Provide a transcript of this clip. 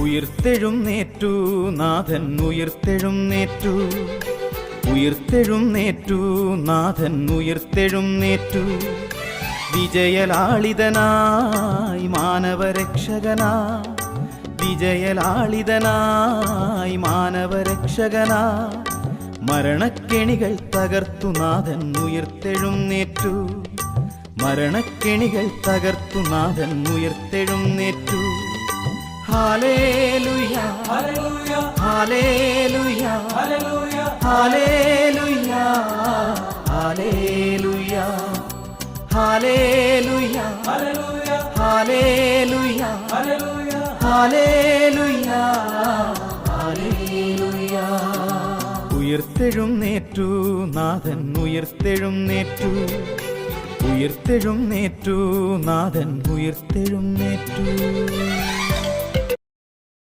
ഉയർത്തെഴുന്നേറ്റു നാഥൻ ഉയർത്തെഴുന്നേറ്റു, ഉയർത്തെഴുന്നേറ്റു നാഥൻ ഉയർത്തെഴുന്നേറ്റു. വിജയലാളിതനായി മാനവരക്ഷകനാ, വിജയലാളിതനായി മാനവരക്ഷകനാ. മരണക്കെണികൾ തകർത്തു നാഥൻ ഉയർത്തെഴുന്നേറ്റു, മരണക്കെണികൾ തകർത്തു നാഥൻ ഉയർത്തെഴുന്നേറ്റു. Hallelujah hallelujah hallelujah hallelujah hallelujah hallelujah hallelujah hallelujah hallelujah. ഉയർത്തെഴുന്നേറ്റു നാഥൻ ഉയർത്തെഴുന്നേറ്റു, ഉയർത്തെഴുന്നേറ്റു നാഥൻ ഉയർത്തെഴുന്നേറ്റു.